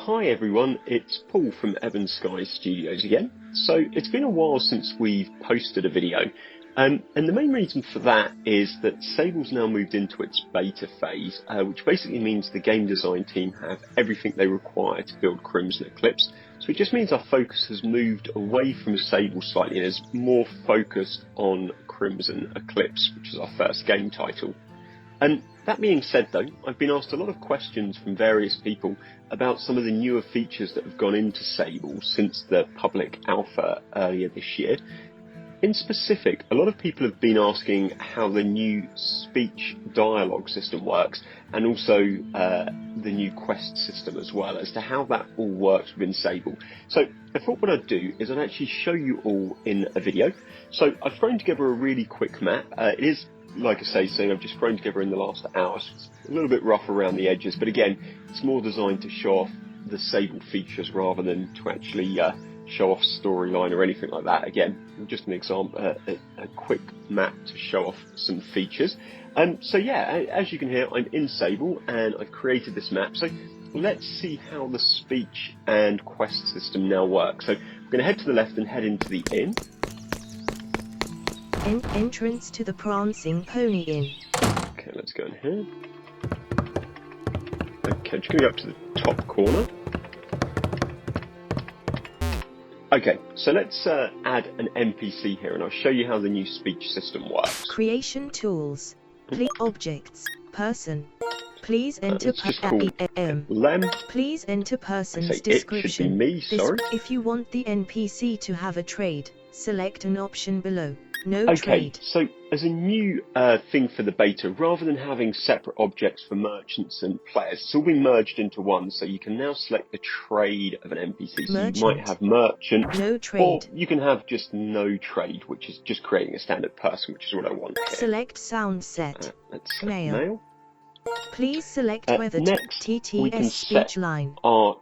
Hi everyone, it's Paul from Evans Sky Studios again. So it's been a while since we've posted a video, and the main reason for that is that Sable's now moved into its beta phase, which basically means the game design team have everything they require to build Crimson Eclipse. So it just means our focus has moved away from Sable slightly and is more focused on Crimson Eclipse, which is our first game title. And that being said though, I've been asked a lot of questions from various people about some of the newer features that have gone into Sable since the public alpha earlier this year. In specific, a lot of people have been asking how the new speech dialogue system works, and also the new quest system as well, as to how that all works within Sable. So I thought what I'd do is I'd actually show you all in a video. So I've thrown together a really quick map. It is, like I say, so I've just thrown together in the last hour, so it's a little bit rough around the edges, but again, it's more designed to show off the Sable features rather than to actually show off storyline or anything like that. Again, just an example, a quick map to show off some features. So yeah, as you can hear, I'm in Sable and I've created this map. So let's see how the speech and quest system now works. So I'm going to head to the left and head into the inn. Entrance to the Prancing Pony Inn. Okay, let's go in here. Okay, I'm just going to go up to the top corner. Okay, so let's add an NPC here and I'll show you how the new speech system works. Creation tools. Please objects. Person. Please enter Lem. Please enter person's description. It should be me, sorry. If you want the NPC to have a trade, select an option below. No okay, trade. So as a new thing for the beta, rather than having separate objects for merchants and players, it's all been merged into one, so you can now select the trade of an NPC. So merchant. You might have merchant, no trade. Or you can have just no trade, which is just creating a standard person, which is what I want here. Select sound set. Let's Male. Please select whether next, TTS speech line.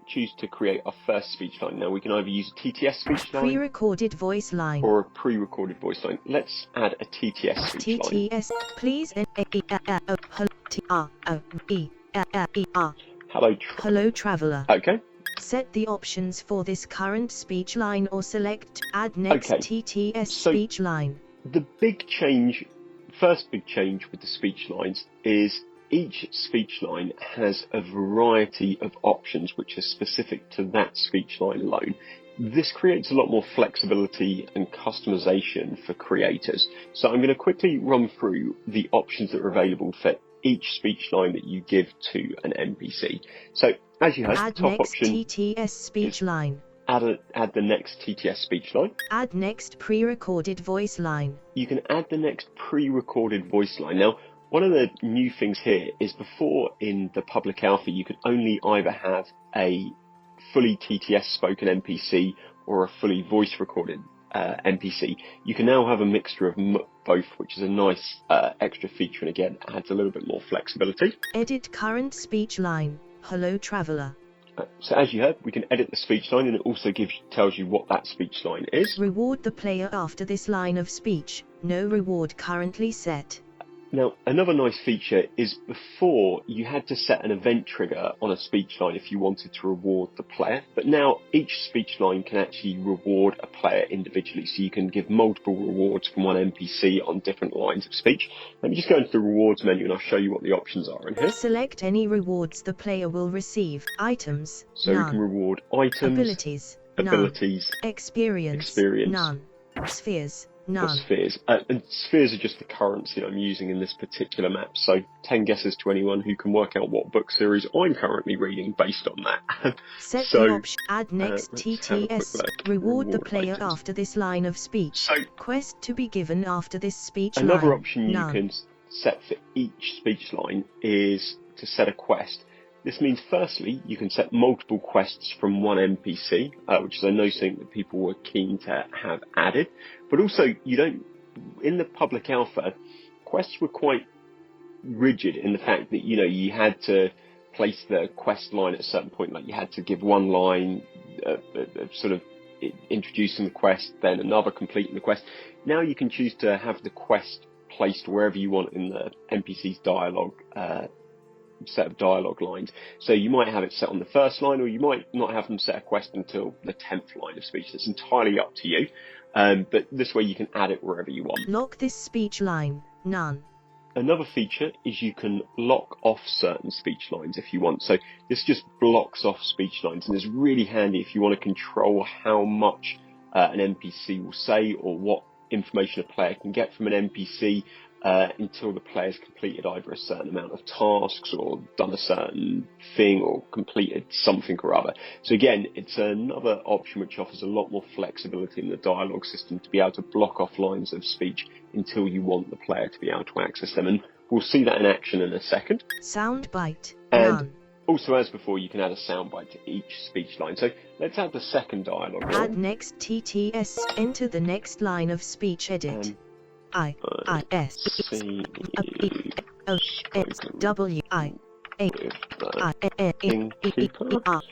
Choose to create our first speech line. Now we can either use a TTS speech line, pre-recorded voice line, or a pre-recorded voice line. Let's add a TTS speech line. TTS. Please Hello traveler. Okay. Set the options for this current speech line or select add next TTS speech line. The first big change with the speech lines is each speech line has a variety of options which are specific to that speech line alone. This creates a lot more flexibility and customization for creators. So I'm going to quickly run through the options that are available for each speech line that you give to an NPC. So as you heard, add the top next option TTS speech line. Add the next TTS speech line. Add next pre-recorded voice line. You can add the next pre-recorded voice line. Now, one of the new things here is before in the public alpha, you could only either have a fully TTS spoken NPC or a fully voice recorded NPC. You can now have a mixture of both, which is a nice extra feature, and again, adds a little bit more flexibility. Edit current speech line. Hello traveler. So as you heard, we can edit the speech line, and it also tells you what that speech line is. Reward the player after this line of speech. No reward currently set. Now, another nice feature is before you had to set an event trigger on a speech line if you wanted to reward the player, but now each speech line can actually reward a player individually, so you can give multiple rewards from one NPC on different lines of speech. Let me just go into the rewards menu and I'll show you what the options are in here. Select any rewards the player will receive. Items, so none. We can reward items, abilities, none. Experience, none. Spheres, none. Spheres. And spheres are just the currency I'm using in this particular map. So 10 guesses to anyone who can work out what book series I'm currently reading based on that. Set the option. Add next TTS. Reward the player items. After this line of speech. So quest to be given after this speech another line. option you can set for each speech line is to set a quest. This means, firstly, you can set multiple quests from one NPC, which is I know something that people were keen to have added. But also, in the public alpha, quests were quite rigid in the fact that, you had to place the quest line at a certain point, like you had to give one line sort of introducing the quest, then another completing the quest. Now you can choose to have the quest placed wherever you want in the NPC's dialogue set of dialogue lines. So you might have it set on the first line, or you might not have them set a quest until the 10th line of speech. It's entirely up to you. But this way you can add it wherever you want. Lock this speech line, none. Another feature is you can lock off certain speech lines if you want. So this just blocks off speech lines, and it's really handy if you want to control how much an NPC will say, or what information a player can get from an NPC until the player's completed either a certain amount of tasks, or done a certain thing, or completed something or other. So again, it's another option which offers a lot more flexibility in the dialogue system to be able to block off lines of speech until you want the player to be able to access them. And we'll see that in action in a second. Soundbite, and none. Also, as before, you can add a soundbite to each speech line. So let's add the second dialogue line. Add next TTS. Enter the next line of speech. Edit. I S see O S W I A I N Inkeeper.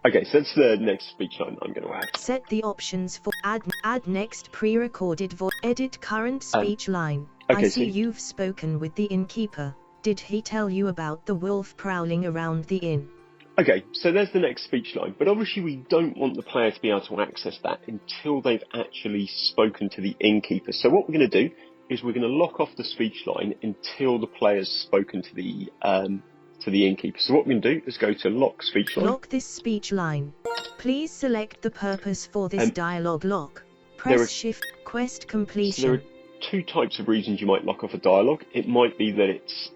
Okay, so that's the next speech line I'm going to add. Set the options for add next pre-recorded voice. Edit current speech line. Okay, I see you've spoken with the innkeeper. Did he tell you about the wolf prowling around the inn? Okay, so there's the next speech line, but obviously we don't want the player to be able to access that until they've actually spoken to the innkeeper. So what we're going to do is we're going to lock off the speech line until the player's spoken to the innkeeper. So what we're going to do is go to lock speech line. Lock this speech line. Please select the purpose for this dialogue lock. Press Shift. Quest completion. So there are two types of reasons you might lock off a dialogue. It might be that it's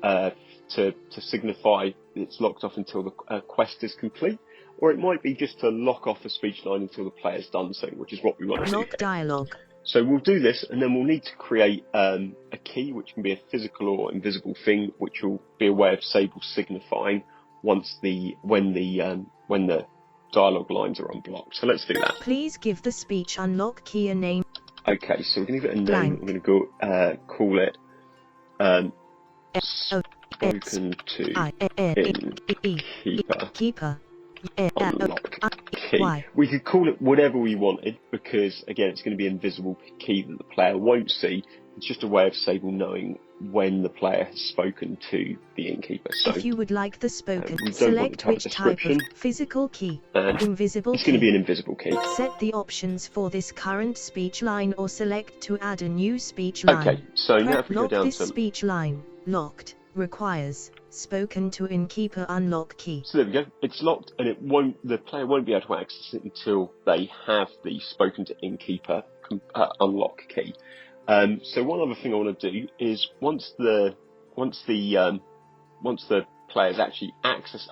to signify it's locked off until the quest is complete, or it might be just to lock off a speech line until the player's done so, which is what we want to do. Lock dialogue. So we'll do this, and then we'll need to create a key, which can be a physical or invisible thing, which will be a way of Sable signifying when the dialogue lines are unblocked. So let's do that. Please give the speech unlock key a name. Okay, so we're going to give it a name. We're going to go call it spoken to Inkeeper. Unlock key. We could call it whatever we wanted, because again it's going to be an invisible key that the player won't see. It's just a way of Sable knowing when the player has spoken to the innkeeper. So if you would like the spoken, select which type of physical key. Invisible it's going to be an invisible key. Set the options for this current speech line, or select to add a new speech line. Okay, so now if we go down this speech line. Locked. Requires spoken to innkeeper unlock key. So there we go. It's locked, and the player won't be able to access it until they have the spoken to innkeeper unlock key. So one other thing I want to do is once the players actually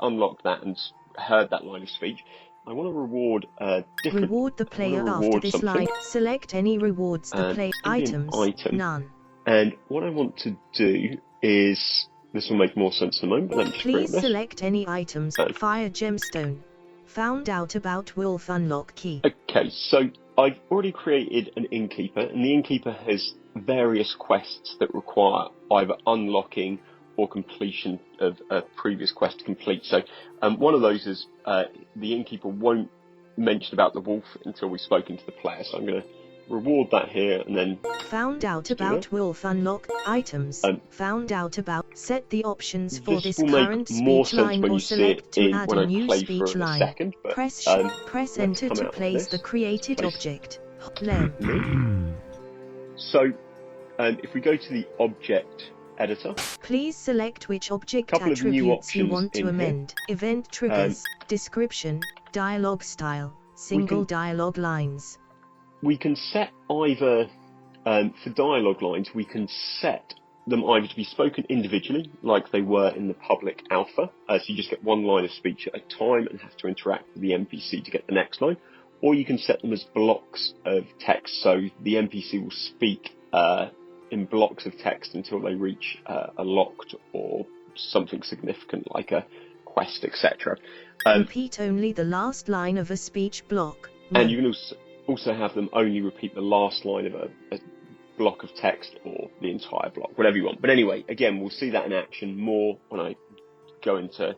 unlocked that and heard that line of speech, I want to reward the player after this line. Select any rewards the player. Items. None. And what I want to do is, this will make more sense in a moment, but let me just please select any items. Fire gemstone. Found out about wolf unlock key. Okay, so I've already created an innkeeper, and the innkeeper has various quests that require either unlocking or completion of a previous quest to complete. So one of those is the innkeeper won't mention about the wolf until we've spoken to the player. So I'm going to reward that here, and then found out about wolf unlock items. Found out about. Set the options for this current speech line, or select to add a new speech line. Press enter to place the created object. So if we go to the object editor, please select which object attributes you want to amend. Event triggers, description, dialogue style, single dialogue lines. We can set either, for dialogue lines, we can set them either to be spoken individually, like they were in the public alpha, so you just get one line of speech at a time and have to interact with the NPC to get the next line, or you can set them as blocks of text, so the NPC will speak in blocks of text until they reach a locked or something significant like a quest, etc. Repeat only the last line of a speech block. And you can also have them only repeat the last line of a block of text, or the entire block, whatever you want. But anyway, again, we'll see that in action more when I go into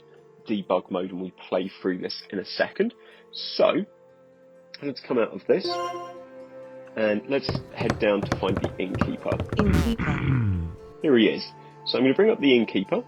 debug mode and we play through this in a second. So let's come out of this, and let's head down to find the Inkeeper. Inkeeper. Here he is. So I'm going to bring up the Inkeeper.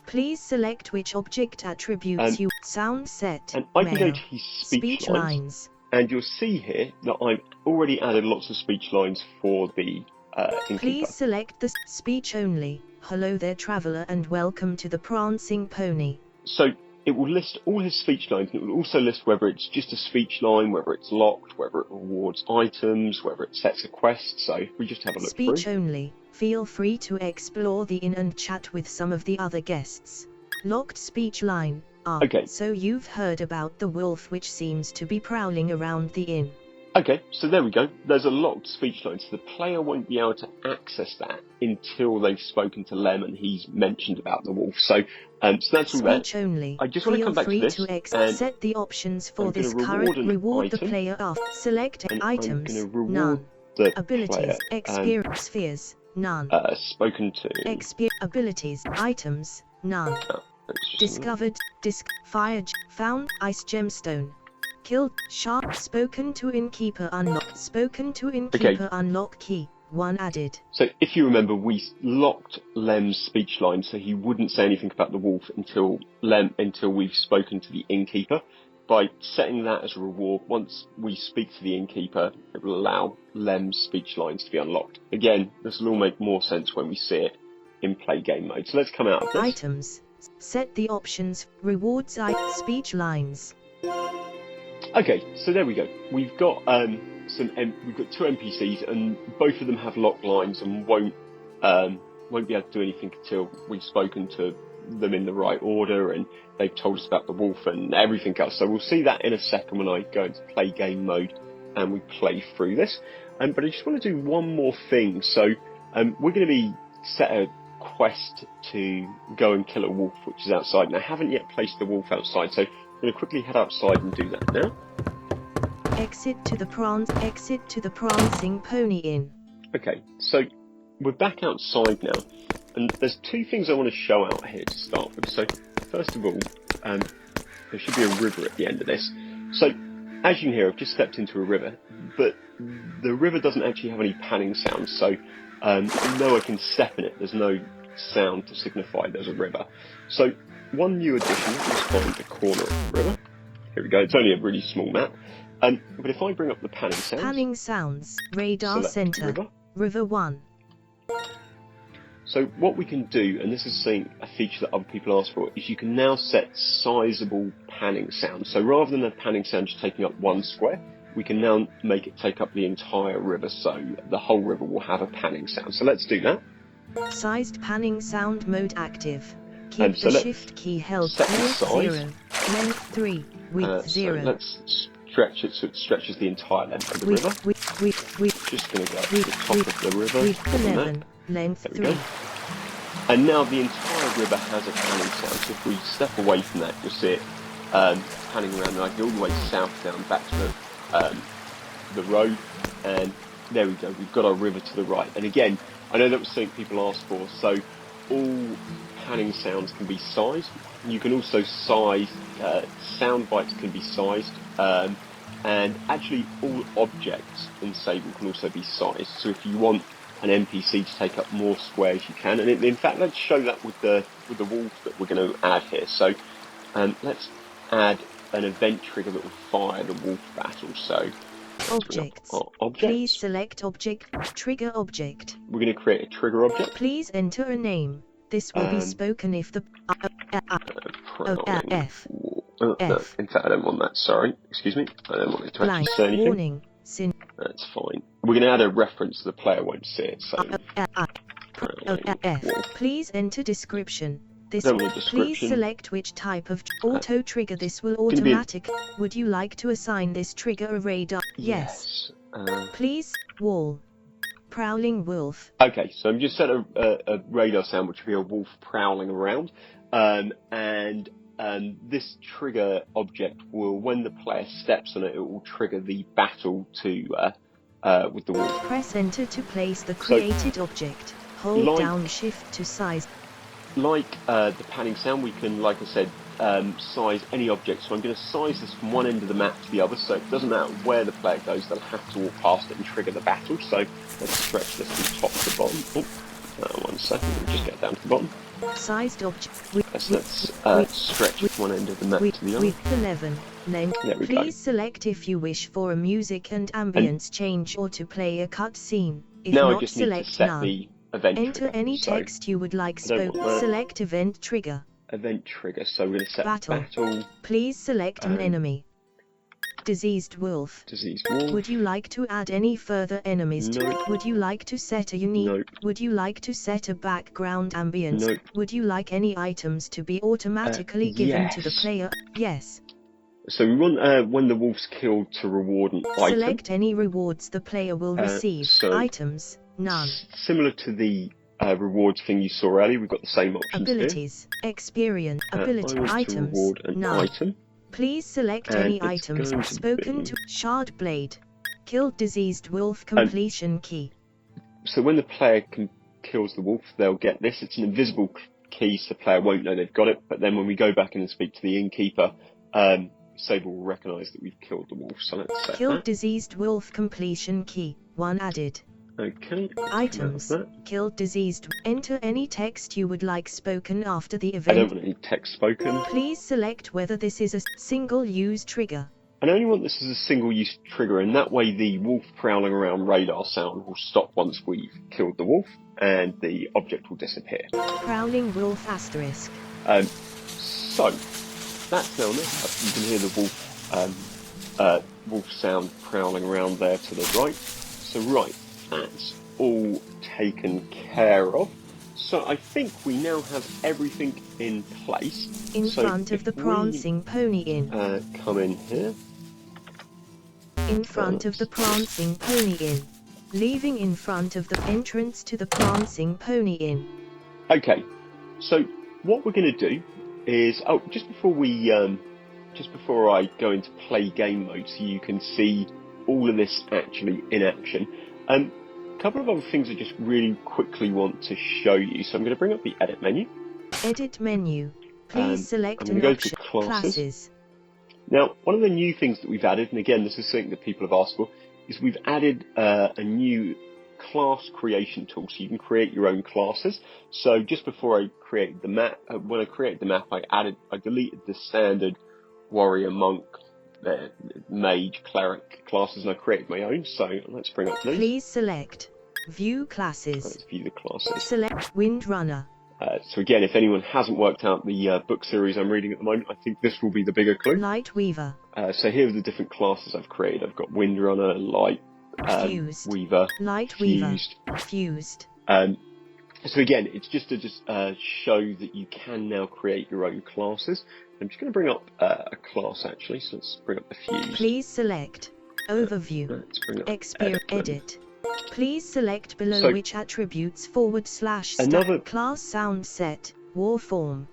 Please select which object attributes you sound set. And I can go to his speech lines. And you'll see here that I've already added lots of speech lines for the Inkeeper. Please select the speech only. Hello there, traveller, and welcome to the Prancing Pony. So it will list all his speech lines, and it will also list whether it's just a speech line, whether it's locked, whether it rewards items, whether it sets a quest. So we just have a look through. Speech only. Feel free to explore the inn and chat with some of the other guests. Locked speech line. Okay. So you've heard about the wolf which seems to be prowling around the inn. Okay, so there we go. There's a locked speech line, so the player won't be able to access that until they've spoken to Lem and he's mentioned about the wolf. So that's all there. Speech only. I just want to come back to this and set the options for this current reward the player after. Select items. None. The Abilities. Experience spheres. None. Spoken to. Abilities. Items. None. Discovered. Fire. Found. Ice gemstone. Killed. Sharp. Spoken to Inkeeper unlocked. Spoken to Inkeeper unlock key. 1 added. So if you remember, we locked Lem's speech line so he wouldn't say anything about the wolf until we've spoken to the Inkeeper. By setting that as a reward, once we speak to the Inkeeper, it will allow Lem's speech lines to be unlocked. Again, this will all make more sense when we see it in play game mode. So let's come out of this. Items. Set the options. Rewards. Speech lines. Okay, so there we go. We've got we've got 2 NPCs, and both of them have locked lines and won't be able to do anything until we've spoken to them in the right order and they've told us about the wolf and everything else. So we'll see that in a second when I go into play game mode and we play through this. But I just want to do one more thing. So we're going to be set a quest to go and kill a wolf, which is outside. And I haven't yet placed the wolf outside, so I'm going to quickly head outside and do that now. Exit to the Prancing Pony Inn. Okay, so we're back outside now, and there's 2 things I want to show out here to start with. So first of all, there should be a river at the end of this. So as you can hear, I've just stepped into a river, but the river doesn't actually have any panning sounds. So though I can step in it, there's no sound to signify there's a river. So one new addition is find the corner of the river. Here we go. It's only a really small map. But if I bring up the panning sounds... Panning sounds. Radar center. River 1. So what we can do, and this is a feature that other people ask for, is you can now set sizable panning sounds. So rather than a panning sound just taking up 1 square, we can now make it take up the entire river, so the whole river will have a panning sound. So let's do that. Sized panning sound mode active. Keep the shift key held. Length 0. Length 3. Width 0. So let's stretch it so it stretches the entire length of the river. Just going to go to the top of the river. Width 11. Length 3. And now the entire river has a panning sound. So if we step away from that, you'll see it panning around like all the way south down back to the road. And there we go. We've got our river to the right. And again, I know that was something people asked for. So all panning sounds can be sized. You can also size, sound bites can be sized, and actually all objects in Sable can also be sized. So if you want an NPC to take up more squares, you can. And in fact, let's show that with the wolf that we're going to add here. So let's add an event trigger that will fire the wolf battle. So objects. Please select object, trigger object. We're going to create a trigger object. Please enter a name. This will be spoken if the F. No, in fact, I don't want that. Sorry, excuse me. I don't want it to actually say anything. Warning. That's fine. We're going to add a reference so the player won't see it. So, F. Please enter description. Please select which type of auto trigger this will automatic. Would you like to assign this trigger a radar? Yes. Please wall. Prowling wolf. Okay, so I've just set a radar sound, which will be a wolf prowling around, and this trigger object will, when the player steps on it, it will trigger the battle with the wolf. Press enter to place the created object. Hold down shift to size. Like the panning sound, we can, like I said, size any object. So I'm going to size this from one end of the map to the other, so it doesn't matter where the player goes, they'll have to walk past it and trigger the battle. So let's stretch this from top to bottom. Oh, 1 second, we'll just get down to the bottom. Sized object. Let's stretch it from one end of the map to the other. With 11. Name. Please select if you wish for a music and ambience change or to play a cut scene. If now not, I just need select to set none. the event Enter trigger. any text you would like spoken. Select event trigger. Event trigger. So we're going to set battle. Please select an enemy. Diseased wolf. Diseased wolf. Would you like to add any further enemies to it? Would you like to set a unique? Nope. Would you like to set a background ambience? Nope. Would you like any items to be automatically given to the player? Yes. So we want when the wolf's killed to reward an item. Select any rewards the player will receive. Items, none. Similar to the rewards thing you saw earlier, we've got the same options Abilities, here. Experience, ability, items, reward an none. item. Please select any items. Spoken to Shard Blade. Killed diseased wolf completion key. So when the player kills the wolf, they'll get this. It's an invisible key, so the player won't know they've got it. But then when we go back in and speak to the Inkeeper, Sable will recognise that we've killed the wolf. So let's set Killed that. diseased wolf completion key. 1 added. Okay. Items. Killed diseased. Enter any text you would like spoken after the event. I don't want any text spoken. Please select whether this is a single-use trigger. I only want this as a single-use trigger, and that way the wolf prowling around radar sound will stop once we've killed the wolf, and the object will disappear. Prowling wolf asterisk. So that's now enough. You can hear the wolf sound prowling around there to the right. So that's all taken care of. So I think we now have everything in place. In front of the prancing pony inn. Come in here. In front of the prancing pony inn. Leaving in front of the entrance to the prancing pony inn. Okay, so what we're going to do is just before I go into play game mode, so you can see all of this actually in action. A couple of other things I just really quickly want to show you. So I'm going to bring up the edit menu. Edit menu. Please select an go option. to classes. Now, one of the new things that we've added, and again, this is something that people have asked for, is we've added a new class creation tool, so you can create your own classes. So just before I created the map, when I created the map, I deleted the standard warrior, monk, mage, cleric classes, and I created my own. So let's bring up these. Please select view classes. Let's view the classes. Select Windrunner. So again, if anyone hasn't worked out the book series I'm reading at the moment, I think this will be the bigger clue. Light Weaver. So here are the different classes I've created. I've got Windrunner, Light, Fused. Weaver, Light Fused. Weaver. Fused. So again, it's just to show that you can now create your own classes. I'm just going to bring up a class actually, so let's bring up the Fused. Please select Overview. Let's bring up Edit. Please select below which attributes / another class sound set, war form.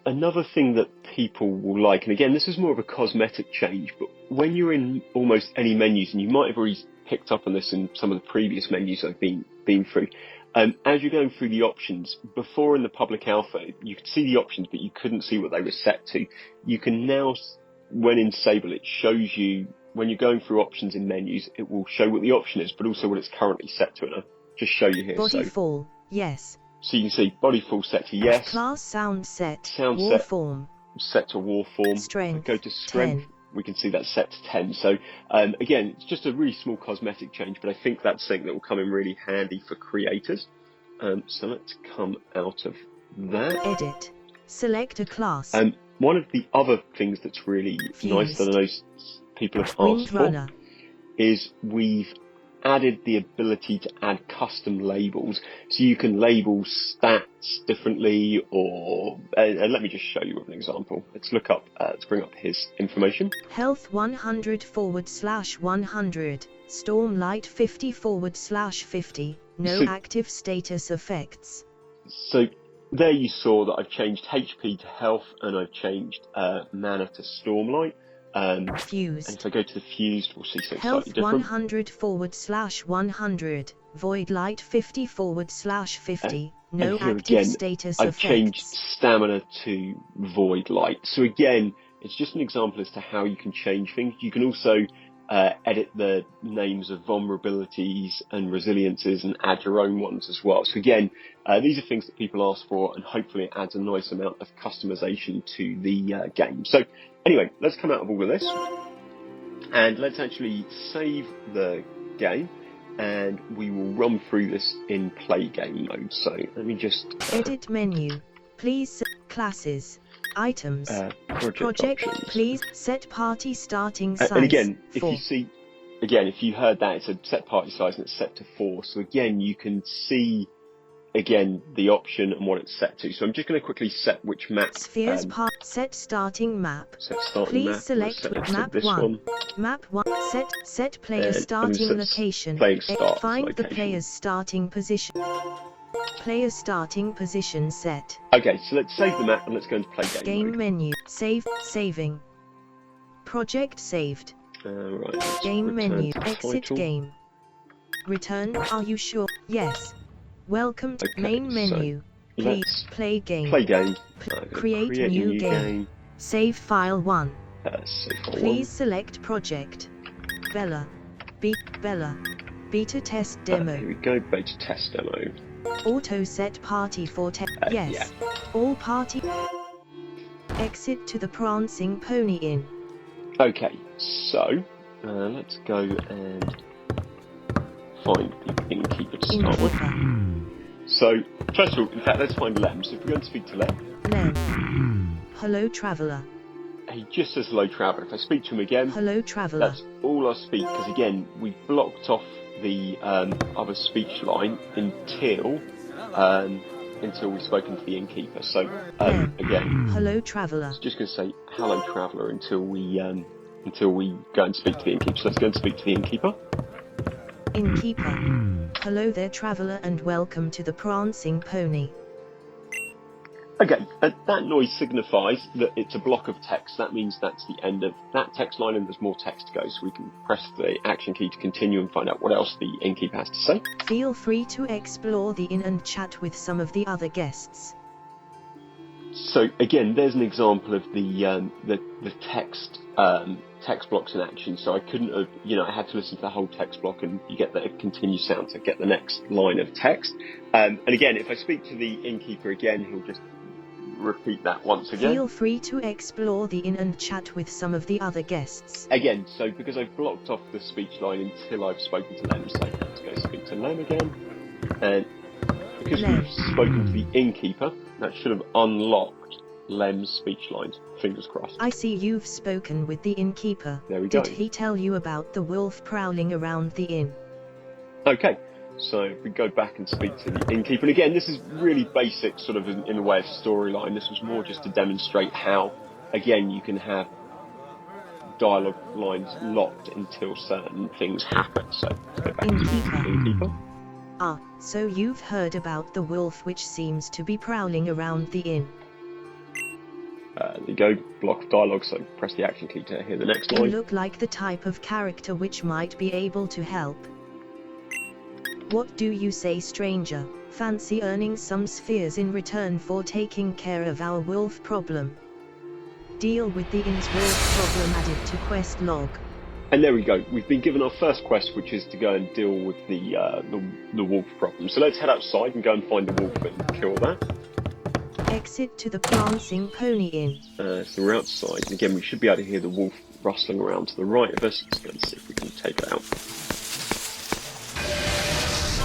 Another thing that people will like, and again, this is more of a cosmetic change, but when you're in almost any menus, and you might have already picked up on this in some of the previous menus I've been through, as you're going through the options, before in the public alpha, you could see the options, but you couldn't see what they were set to. You can now, when in Sable, it shows you, when you're going through options in menus, it will show what the option is, but also what it's currently set to. And I'll just show you here. Body fall, yes. So you can see body fall set to yes. Class sound set, sound war set form. Set to war form. Strength, go to strength. 10. We can see that's set to 10. So again, it's just a really small cosmetic change, but I think that's something that will come in really handy for creators. So let's come out of that. Edit. Select a class. One of the other things that's really nice that I know people have asked for is we've added the ability to add custom labels, so you can label stats differently, or let me just show you with an example. Let's bring up his information. Health 100 / 100, Stormlight 50 / 50, no active status effects. So there you saw that I've changed HP to health, and I've changed mana to Stormlight. Fused. And if I go to the Fused, we'll see something Health slightly different. 100 / 100, Void Light 50 / 50, No and here active again, status I've effects. changed stamina to void light. So again, it's just an example as to how you can change things. You can also edit the names of vulnerabilities and resiliences and add your own ones as well. So again, these are things that people ask for, and hopefully it adds a nice amount of customization to the game. So anyway, let's come out of all of this and let's actually save the game, and we will run through this in play game mode. So let me just edit menu, please. Classes, items, project options. Please set party starting size. And again, 4. if you heard that, it's a set party size and it's set to 4. So again, you can see again the option and what it's set to. So I'm just going to quickly set which map. Spheres set starting map. Set starting Please map. select map 1. One. Map 1. Set player starting location. Find location. the player's starting position. Player starting position set. Okay, so let's save the map and let's go into play game mode. Menu. Saving. Project saved. Right. Game menu. Title. Exit game. Return. Are you sure? Yes. Welcome to main menu. Please play game. Play game. Create new game. Save file 1. Please select project. Bella. Beta test demo. Here we go. Beta test demo. Auto set party for yes. Yeah. All party. Exit to the Prancing Pony Inn. Okay, so let's go and find the Inkeeper to start with. So first of all, in fact, let's find Lem. So if we're going to speak to Lem. Hello, traveller. He just says hello, traveller. If I speak to him again, hello, traveller. That's all I speak, because again, we blocked off the other speech line until we've spoken to the Inkeeper. So again, hello, traveller. Just going to say hello, traveller until we go and speak to the Inkeeper. So let's go and speak to the Inkeeper. Inkeeper. Hello there, traveller, and welcome to the Prancing Pony. Okay, that noise signifies that it's a block of text. That means that's the end of that text line, and there's more text to go, so we can press the action key to continue and find out what else the Inkeeper has to say. Feel free to explore the inn and chat with some of the other guests. So again, there's an example of the text blocks in action. So I couldn't have, I had to listen to the whole text block, and you get the continue sound to get the next line of text. And again, if I speak to the Inkeeper again, he'll just repeat that once again. Feel free to explore the inn and chat with some of the other guests. Again, so because I've blocked off the speech line until I've spoken to Lem, so let's go speak to Lem again. And because we've spoken to the Inkeeper, that should have unlocked Lem's speech lines. Fingers crossed. I see you've spoken with the Inkeeper. There we go. Did he tell you about the wolf prowling around the inn? Okay. So if we go back and speak to the Inkeeper, and again, this is really basic, sort of in the way of storyline. This was more just to demonstrate how, again, you can have dialogue lines locked until certain things happen. So let's go back to the Inkeeper. Ah, so you've heard about the wolf which seems to be prowling around the inn. There you go, block of dialogue, so press the action key to hear the next line. You look like the type of character which might be able to help. What do you say, stranger? Fancy earning some spheres in return for taking care of our wolf problem? Deal with the inn's wolf problem added to quest log. And there we go. We've been given our first quest, which is to go and deal with the wolf problem. So let's head outside and go and find the wolf and kill that. Exit to the Prancing Pony Inn. So we're outside. And again, we should be able to hear the wolf rustling around to the right of us. Let's go and see if we can take it out.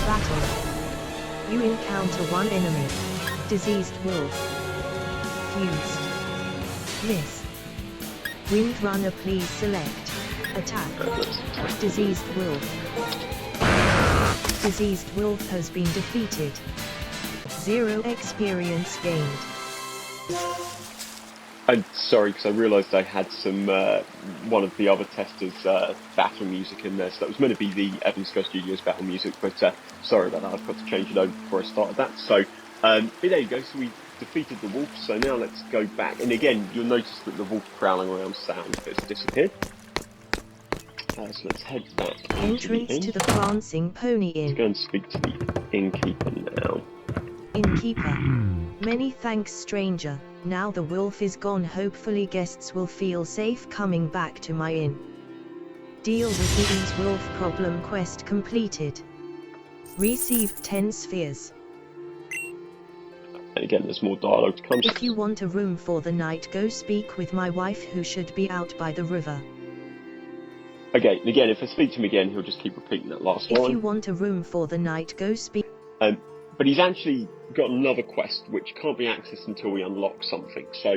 Battle. You encounter one enemy. Diseased wolf. Fused. Miss. Windrunner, please select. Attack. Diseased wolf. Diseased wolf has been defeated. 0 experience gained. I'm sorry, because I realised I had some one of the other testers' battle music in there, so that was meant to be the Evan Sky Studios battle music, but sorry about that, I've got to change it over before I started that. So, but there you go, so we defeated the wolf, so now let's go back, and again, you'll notice that the wolf prowling around sound has disappeared. So let's head back. Entrance to the Prancing Pony Inn. Let's go and speak to the Inkeeper now. Inkeeper. Many thanks, stranger. Now the wolf is gone, hopefully guests will feel safe coming back to my inn. Deal with the inn's wolf problem quest completed. Received 10 spheres. And again, there's more dialogue to come. If you want a room for the night, go speak with my wife who should be out by the river. Okay, and again, if I speak to him again, he'll just keep repeating that last line. If you want a room for the night, go speak. But he's actually got another quest which can't be accessed until we unlock something. So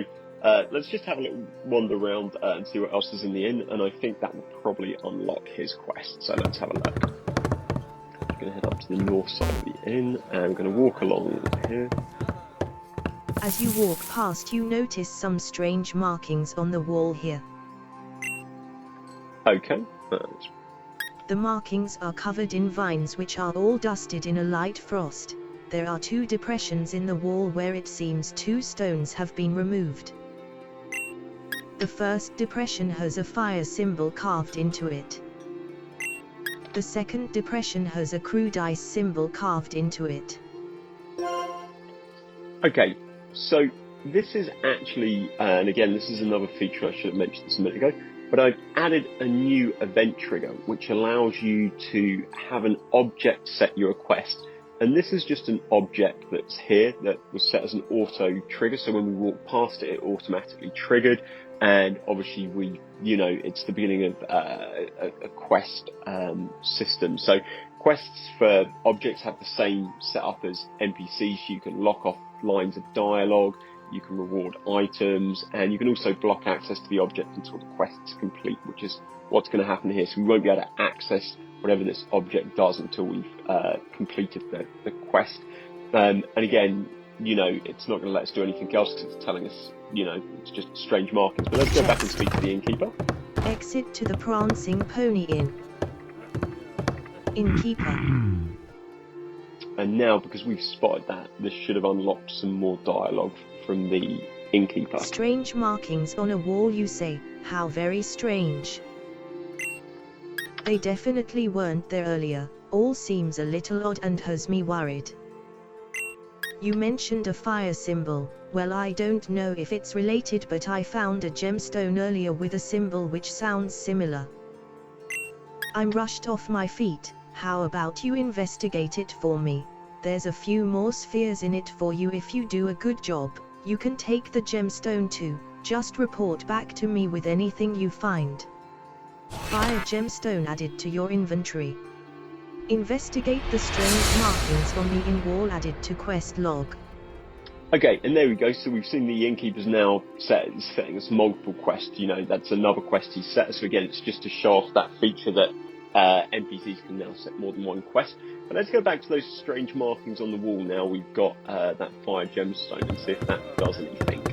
let's just have a little wander around and see what else is in the inn, and I think that will probably unlock his quest. So let's have a look. I'm going to head up to the north side of the inn, and I'm going to walk along here. As you walk past, you notice some strange markings on the wall here. Okay. The markings are covered in vines which are all dusted in a light frost. There are 2 depressions in the wall where it seems 2 stones have been removed. The first depression has a fire symbol carved into it. The second depression has a crude ice symbol carved into it. Okay, so this is actually, and again, this is another feature, I should have mentioned this a minute ago, but I've added a new event trigger which allows you to have an object set your quest. And this is just an object that's here that was set as an auto trigger. So when we walk past it, it automatically triggered. And obviously it's the beginning of a quest system. So quests for objects have the same setup as NPCs. You can lock off lines of dialogue, you can reward items, and you can also block access to the object until the quest is complete, which is what's going to happen here. So we won't be able to access whatever this object does until we've completed the quest. And again, it's not going to let us do anything else because it's telling us, it's just strange markings. But let's go back and speak to the innkeeper. Exit to the Prancing Pony Inn. Inkeeper. And now, because we've spotted that, this should have unlocked some more dialogue from the innkeeper. Strange markings on a wall, you say. How very strange. They definitely weren't there earlier. All seems a little odd and has me worried. You mentioned a fire symbol. Well, I don't know if it's related, but I found a gemstone earlier with a symbol which sounds similar. I'm rushed off my feet. How about you investigate it for me? There's a few more spheres in it for you if you do a good job. You can take the gemstone too. Just report back to me with anything you find. Fire gemstone added to your inventory. Investigate the strange markings on the inn wall added to quest log. Okay, and there we go. So we've seen the innkeeper's now setting us multiple quests. That's another quest he's set. So again, it's just to show off that feature that NPCs can now set more than one quest. But let's go back to those strange markings on the wall now. We've got that fire gemstone and see if that does anything.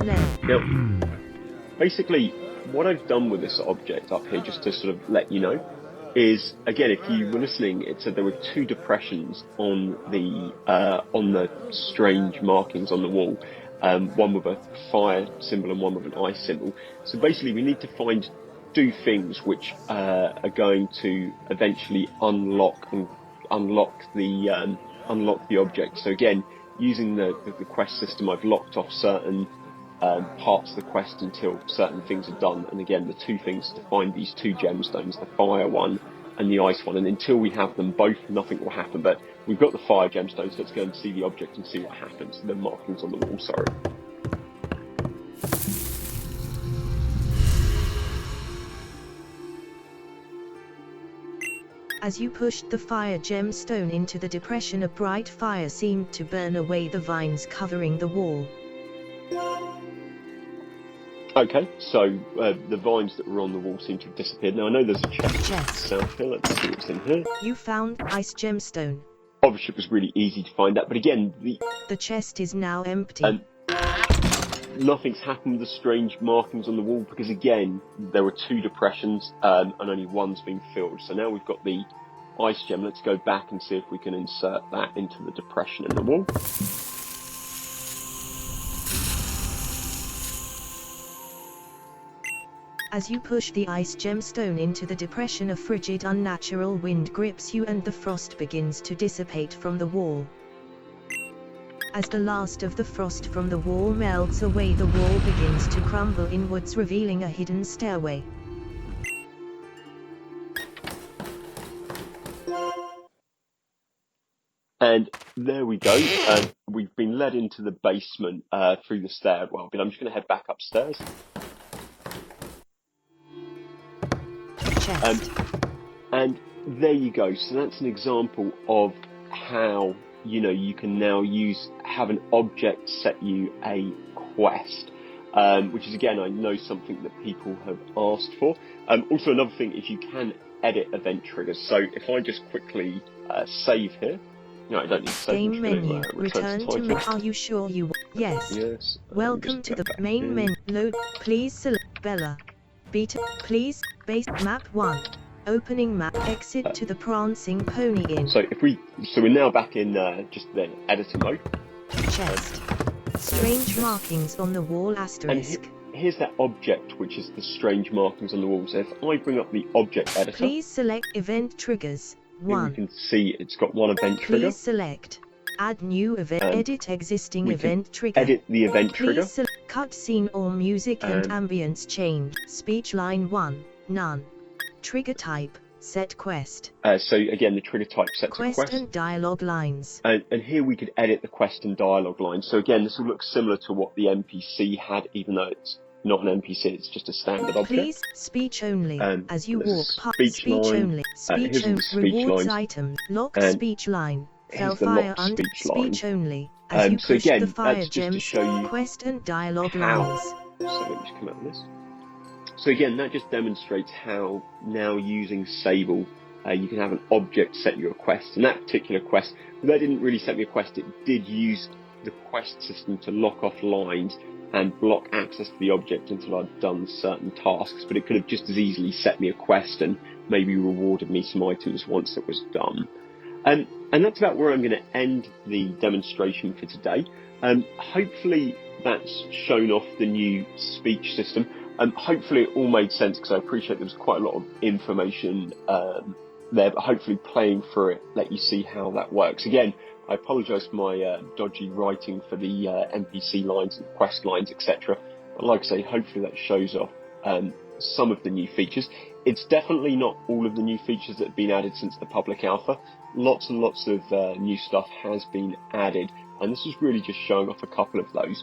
Now, basically, what I've done with this object up here, just to sort of let you know, is, again, if you were listening, it said there were 2 depressions on the strange markings on the wall, one with a fire symbol and one with an ice symbol. So basically, we need to do things which are going to eventually unlock the object. So again, using the quest system, I've locked off certain parts of the quest until certain things are done. And again, the 2 things to find these 2 gemstones, the fire one and the ice one. And until we have them both, nothing will happen. But we've got the fire gemstones, so let's go and see the object and see what happens. The markings on the wall, sorry. As you pushed the fire gemstone into the depression, a bright fire seemed to burn away the vines covering the wall. Okay, so the vines that were on the wall seem to have disappeared. Now I know there's a chest south here. Let's see what's in here. You found ice gemstone. Obviously it was really easy to find that, but again, the chest is now empty. Nothing's happened with the strange markings on the wall because, again, there were 2 depressions and only one's been filled. So now we've got the ice gem. Let's go back and see if we can insert that into the depression in the wall. As you push the ice gemstone into the depression, a frigid, unnatural wind grips you and the frost begins to dissipate from the wall. As the last of the frost from the wall melts away, the wall begins to crumble inwards, revealing a hidden stairway. And there we go. We've been led into the basement through the stairwell, but I'm just going to head back upstairs. And there you go. So that's an example of how, you can now have an object set you a quest, which is, again, I know something that people have asked for. Also, another thing is you can edit event triggers. So if I just quickly save here. No, I don't need to save. Game menu. Return to menu. Are you sure you? Yes. Yes. Welcome to the main menu. Load. Please select Bella. Beta. Please. Base map 1. Opening map. Exit to the Prancing Pony Inn. So we're now back in just the editor mode. Chest. Strange markings on the wall asterisk. And here's that object, which is the strange markings on the wall. So if I bring up the object editor. Please select event triggers. 1. You can see it's got one event trigger. Please select add new event. Edit existing event trigger. Edit the event trigger. Please select cutscene or music and ambience change. Speech line 1. None. Trigger type. Set quest. So again, the trigger type sets a quest. Quest and dialogue lines. And here we could edit the quest and dialogue lines. So again, this will look similar to what the NPC had, even though it's not an NPC, it's just a standard object. Please, speech only. As you walk past, speech line. only. Speech only. Rewards item. Lock speech line. Fell fire under speech only. As you push the fire gems. Quest and dialogue lines. So let me just come out of this. So again, that just demonstrates how now using Sable, you can have an object set you a quest. And that particular quest, that didn't really set me a quest. It did use the quest system to lock off lines and block access to the object until I'd done certain tasks, but it could have just as easily set me a quest and maybe rewarded me some items once it was done. And that's about where I'm going to end the demonstration for today. Hopefully that's shown off the new speech system. Hopefully it all made sense, because I appreciate there was quite a lot of information there, but hopefully playing through it let you see how that works. Again, I apologise for my dodgy writing for the NPC lines and quest lines, etc. But like I say, hopefully that shows off some of the new features. It's definitely not all of the new features that have been added since the public alpha. Lots and lots of new stuff has been added, and this is really just showing off a couple of those.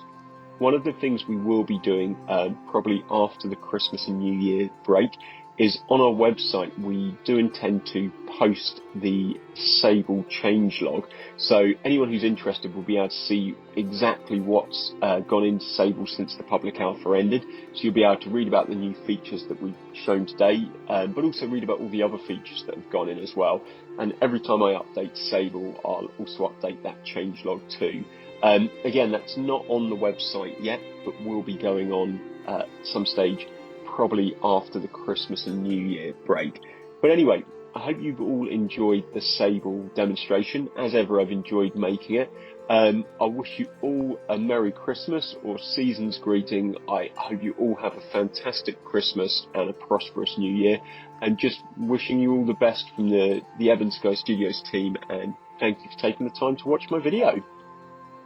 One of the things we will be doing probably after the Christmas and New Year break is on our website we do intend to post the Sable changelog. So anyone who's interested will be able to see exactly what's gone into Sable since the public alpha ended. So you'll be able to read about the new features that we've shown today, but also read about all the other features that have gone in as well. And every time I update Sable, I'll also update that changelog too. Again, that's not on the website yet, but will be going on at some stage, probably after the Christmas and New Year break. But anyway, I hope you've all enjoyed the Sable demonstration. As ever, I've enjoyed making it. I wish you all a Merry Christmas or season's greeting. I hope you all have a fantastic Christmas and a prosperous New Year. And just wishing you all the best from the Evan Sky Studios team. And thank you for taking the time to watch my video.